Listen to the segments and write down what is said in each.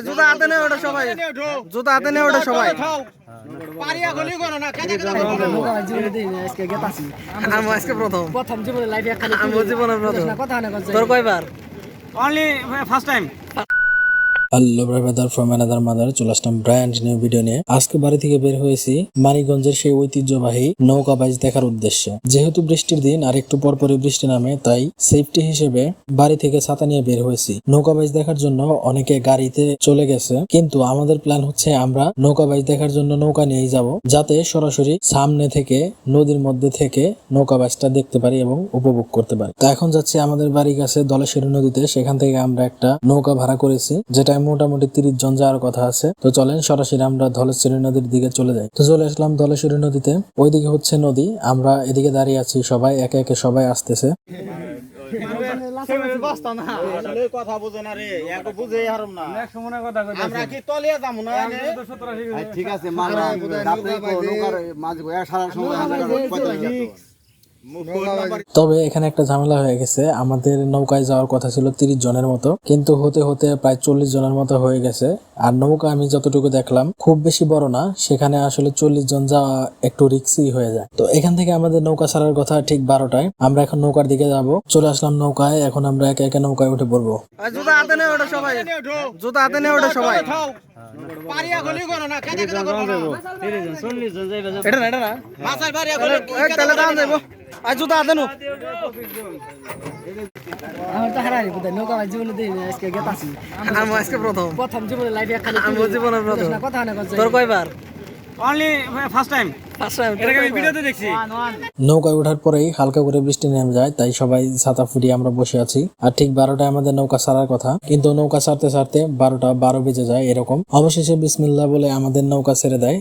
জুতা হাতে নেই ওটা সবাই, জুতা হাতে নেই ওটা সবাই। আমি আজকে প্রথম জীবনে লাইফে তোর কয়বার? Only first time. Hello brother from another mother, চলে আসলাম ব্র্যান্ড নিউ ভিডিও নিয়ে। আজকে বাড়ি থেকে বের হয়েছি মানিকগঞ্জের সেই ঐতিহ্যবাহী নৌকা বাইচ দেখার উদ্দেশ্যে। যেহেতু বৃষ্টির দিন আর একটু পরপরই বৃষ্টি নামে, তাই সেফটি হিসেবে বাড়ি থেকে ছাতা নিয়ে বের হয়েছি। নৌকা বাইচ দেখার জন্য অনেকে গাড়িতে চলে গেছে, কিন্তু আমাদের প্ল্যান হচ্ছে আমরা নৌকা বাইচ দেখার জন্য নৌকা নিয়েই যাব, যাতে সরাসরি সামনে থেকে নদীর মধ্যে থেকে নৌকা বাইচটা দেখতে পারি এবং উপভোগ করতে পারি। তো এখন যাচ্ছি আমাদের বাড়ির কাছে ধলেশ্বরী নদীতে। সেখান থেকে আমরা একটা নৌকা ভাড়া করেছি, যেটা মোটামুটি 30 জন যাওয়ার কথা আছে। তো চলেন সরাসরি আমরা ধলেশ্বরী নদীর দিকে চলে যাই। তো চলে আসলাম ধলেশ্বরী নদীতে। ওইদিকে হচ্ছে নদী, আমরা এদিকে দাঁড়িয়ে আছি, সবাই একে একে সবাই আসতেছে। তবে এখানে একটা ঝামেলা হয়ে গেছে, আমাদের নৌকায় যাওয়ার কথা ছিল 30 জনের মতো, কিন্তু হতে হতে প্রায় 40 জনের মতো হয়ে গেছে। আর নৌকা আমি যতটুকু দেখলাম খুব বেশি বড় না, সেখানে আসলে 40 জন যাওয়া একটু রিস্কি হয়ে যায়। তো এখান থেকে আমাদের নৌকা ছাড়ার কথা ঠিক 12টায়। আমরা এখন নৌকার দিকে যাব। চলে আসলাম নৌকায়, এখন আমরা একে একে নৌকায় উঠে পড়বো। জুতা হাতে নেই ওটা সবাই, জুতা হাতে নেই ওটা সবাই। জুতা হাতে নো আমি আজকে প্রথম জীবনে লাইফে তোর কয়বার? Only first time. নৌকায় ওঠার পরেই হালকা করে বৃষ্টি নেমে যায়, তাই সবাই ছাতা ফুটিয়ে আমরা বসে আছি। আর ঠিক 12টায় আমাদের নৌকা ছাড়ার কথা, কিন্তু নৌকা ছাড়তে ছাড়তে 12টা 12 বেজে যায় এরকম। অবশেষে বিসমিল্লাহ বলে আমাদের নৌকা ছেড়ে দেয়।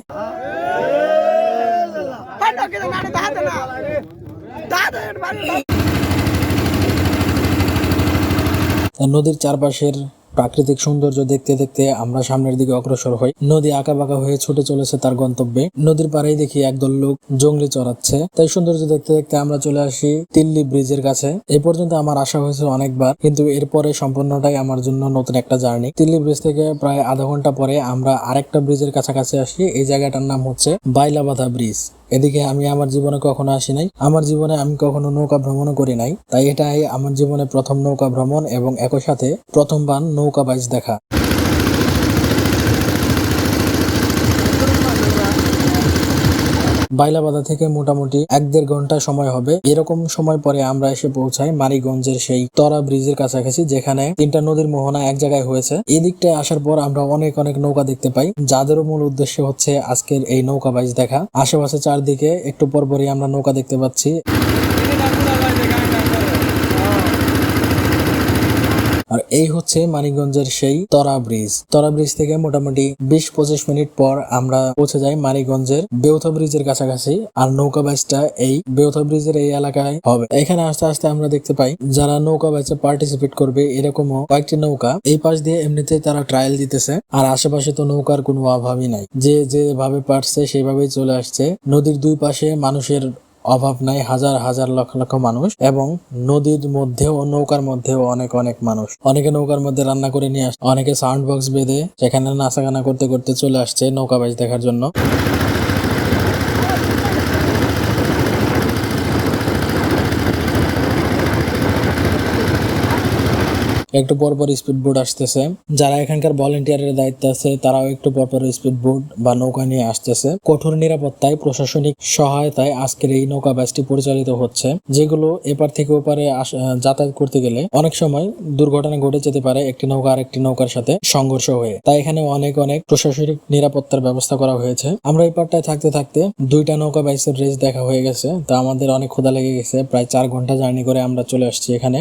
নদীর চারপাশের প্রাকৃতিক সৌন্দর্য দেখতে দেখতে আমরা সামনের দিকে অগ্রসর হই। নদী আঁকাবাঁকা হয়ে ছুটে চলেছে তার গন্তব্যে। নদীর পাড়েই দেখি একদল লোক জঙ্গলি চড়াচ্ছে। তাই সৌন্দর্য দেখতে দেখতে আমরা চলে আসি তিল্লি ব্রিজের কাছে। এই পর্যন্ত আমার আসা হয়েছে অনেকবার, কিন্তু এরপরে সম্পূর্ণটাই আমার জন্য নতুন একটা জার্নি। তিল্লি ব্রিজ থেকে প্রায় আধা ঘন্টা পরে আমরা আরেকটা ব্রিজের কাছাকাছি আসি। এই জায়গাটার নাম হচ্ছে বাইলাবাধা ব্রিজ। এদিকে আমি আমার জীবনে কখনো আসি নাই, আমার জীবনে আমি কখনো নৌকা ভ্রমণও করি নাই, তাই এটাই আমার জীবনে প্রথম নৌকা ভ্রমণ এবং একই সাথে প্রথমবার নৌকা বাইচ দেখা। বাইলাবাধা থেকে মোটামুটি 1-1.5 ঘন্টা সময় হবে। এরকম সময় পরে আমরা এসে পৌঁছাই মানিকগঞ্জের সেই তরা ব্রিজের কাছাকাছি, যেখানে 3টা নদীর মোহনা এক জায়গায় হয়েছে। এই দিকটায় আসার পর আমরা অনেক নৌকা দেখতে পাই, যাদেরও মূল উদ্দেশ্য হচ্ছে আজকের এই নৌকা বাইচ দেখা। আশেপাশে চারদিকে একটু পরপরই আমরা নৌকা দেখতে পাচ্ছি। আর এই হচ্ছে মানিকগঞ্জের সেই তরা ব্রিজ। তরা ব্রিজ থেকে মোটামুটি 20-25 মিনিট পর আমরা পৌঁছে যাই মানিকগঞ্জের বেউথা ব্রিজের কাছাকাছি। আর নৌকা বাইচটা এই বেউথা ব্রিজের এই এলাকায় হবে। এখানে আস্তে আস্তে আমরা দেখতে পাই যারা নৌকা বাইচে পার্টিসিপেট করবে এরকমও কয়েকটি নৌকা এই পাশ দিয়ে এমনিতে তারা ট্রায়াল দিতেছে। আর আশেপাশে তো নৌকার কোনো অভাবই নাই, যে যেভাবে পারছে সেভাবেই চলে আসছে। নদীর দুই পাশে মানুষের অভাব নাই, হাজার হাজার লক্ষ লক্ষ মানুষ, এবং নদীর মধ্যেও নৌকার মধ্যেও অনেক মানুষ। অনেকে নৌকার মধ্যে রান্না করে নিয়ে আসছে, অনেকে সাউন্ড বক্স বেঁধে সেখানে নাচাগানা করতে করতে চলে আসছে নৌকা বাইচ দেখার জন্য। একটু পরপর স্পিড বোট আসতেছে। যারা এখানকার ভলেন্টিয়ারের দায়িত্ব আছে তারাও একটু পরপর স্পিড বোট বা নৌকা নিয়ে আসতেছে। কঠোর নিরাপত্তায়, প্রশাসনিক সহায়তায় আজকের এই নৌকা বাইচটি পরিচালিত হচ্ছে, যেগুলো এপার থেকে ওপারে যাতায়াত করতে গেলে অনেক সময় দুর্ঘটনা ঘটে যেতে পারে একটি নৌকা আর একটি নৌকার সাথে সংঘর্ষ হয়ে। তাই এখানে অনেক প্রশাসনিক নিরাপত্তার ব্যবস্থা করা হয়েছে। আমরা এই পারটায় থাকতে থাকতে 2টা নৌকা বাইচের রেস দেখা হয়ে গেছে। তা আমাদের অনেক ক্ষুধা লেগে গেছে। প্রায় 4 ঘন্টা জার্নি করে আমরা চলে আসছি এখানে।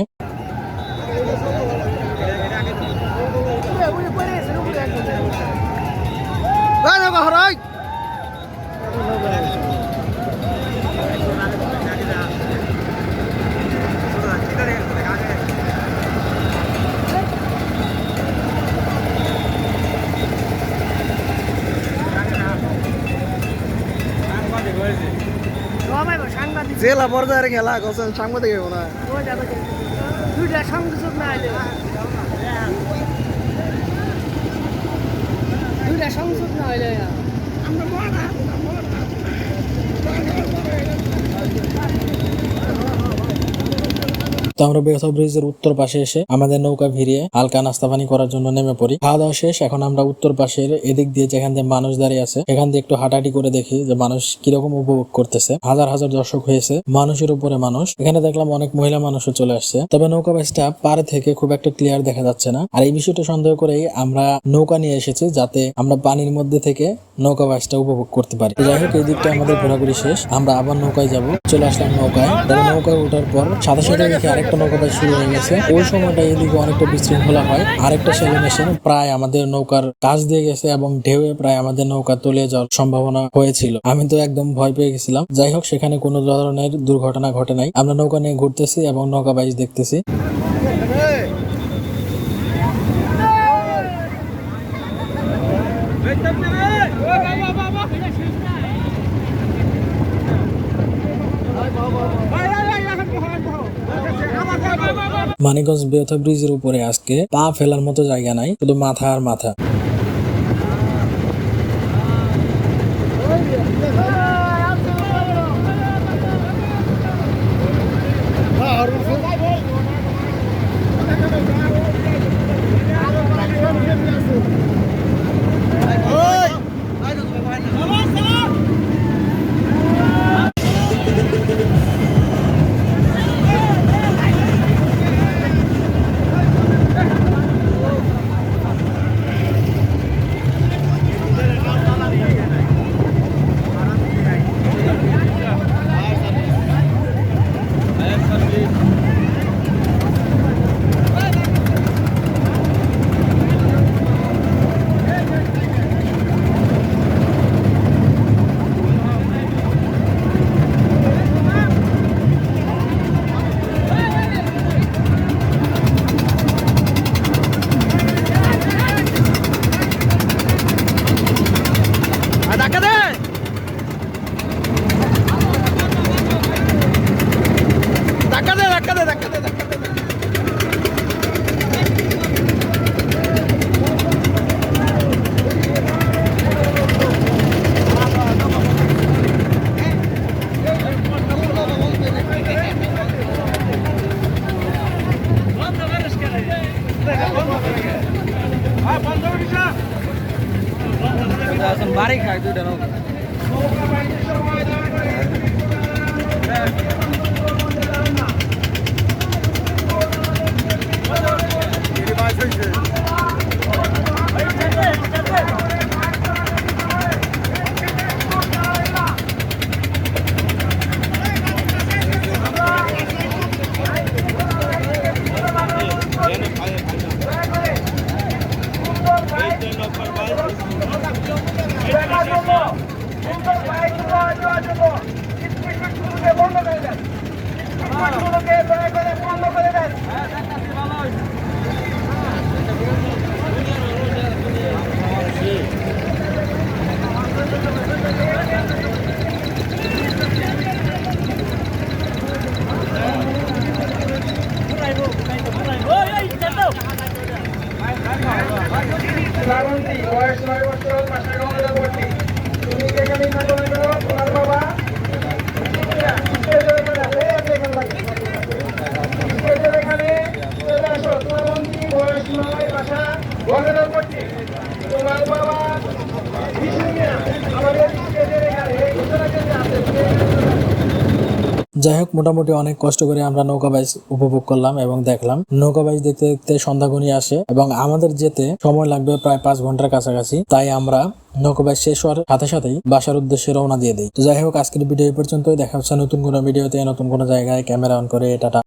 জেলা পর্যায়ের খেলা করছেন, সাংবাদিক না। দুইটা সংযোগ না হইলে দুইটা সংযোগ না হইলে তো আমরা বেথা ব্রিজের উত্তর পাশে এসে আমাদের নৌকা ভিড়িয়ে হালকা নাস্তা পানি করার জন্য নেমে পড়ি। খাওয়া দাওয়া শেষ, এখন আমরা উত্তর পাশের এদিক দিয়ে যেখান দিয়ে মানুষ দাঁড়িয়ে আছে সেখান দিয়ে একটু হাঁটাহাঁটি করে দেখি যে মানুষ কিরকম উপভোগ করতেছে। হাজার হাজার দর্শক হয়েছে, মানুষের উপরে মানুষ। এখানে দেখলাম অনেক মহিলা মানুষও চলে আসছে, তবে নৌকা বাইচটা পার থেকে খুব একটা ক্লিয়ার দেখা যাচ্ছে না। আর এই বিষয়টা সন্দেহ করেই আমরা নৌকা নিয়ে এসেছি যাতে আমরা পানির মধ্যে থেকে নৌকা বাইচটা উপভোগ করতে পারি। যাই হোক, এই দিকটা আমাদের ঘোরাঘুরি শেষ, আমরা আবার নৌকায় যাব। চলে আসলাম নৌকায়। নৌকায় ওঠার পর সাথে সাথে দেখি আরেকটা নৌকা বাইচ শুরু হয়ে গেছে। ওই সময়টা এদিকে অনেকটা বিশৃঙ্খলা হয়। আরেকটা সেলুন এসে প্রায় আমাদের নৌকার কাজ দিয়ে গেছে এবং ঢেউয়ে প্রায় আমাদের নৌকা তলিয়ে যাওয়ার সম্ভাবনা হয়েছিল। আমি তো একদম ভয় পেয়ে গেছিলাম। যাই হোক, সেখানে কোনো ধরনের দুর্ঘটনা ঘটে নাই। আমরা নৌকা নিয়ে ঘুরতেছি এবং নৌকা বাইচ দেখতেছি। মানিকগঞ্জ বেথা ব্রিজের উপরে আজকে পা ফেলার মতো জায়গা নাই, শুধু মাথা আর মাথা। বাড়ি খায় দুইটা নৌকা। শ্রাবন্তী বয়স 9 বছর, পাশা গঙ্গা ভর্তি। তুমি যেখানে থাকো না কেন, তোমার বাবা এখানে চলে আসো। শ্রাবন্তী বয়স 9, পাশা গঙ্গা ভর্তি। তোমার বাবা আমাদের স্টেজের এখানে এই ঘোষণা কেন্দ্রে আছে। যাই হোক, মোটামুটি অনেক কষ্ট করে আমরা নৌকা বাইচ উপভোগ করলাম এবং দেখলাম। নৌকা বাইচ দেখতে দেখতে সন্ধ্যা ঘনিয়ে আসে এবং আমাদের যেতে সময় লাগবে প্রায় 5 ঘন্টার কাছাকাছি। তাই আমরা নৌকা বাইচ শেষ হওয়ার সাথে সাথেই বাসার উদ্দেশ্যে রওনা দিয়ে দিই। তো যাই হোক, আজকের ভিডিও এই পর্যন্তই। দেখা হচ্ছে নতুন কোনো ভিডিওতে, নতুন কোনো জায়গায়। ক্যামেরা অন করে টাটা।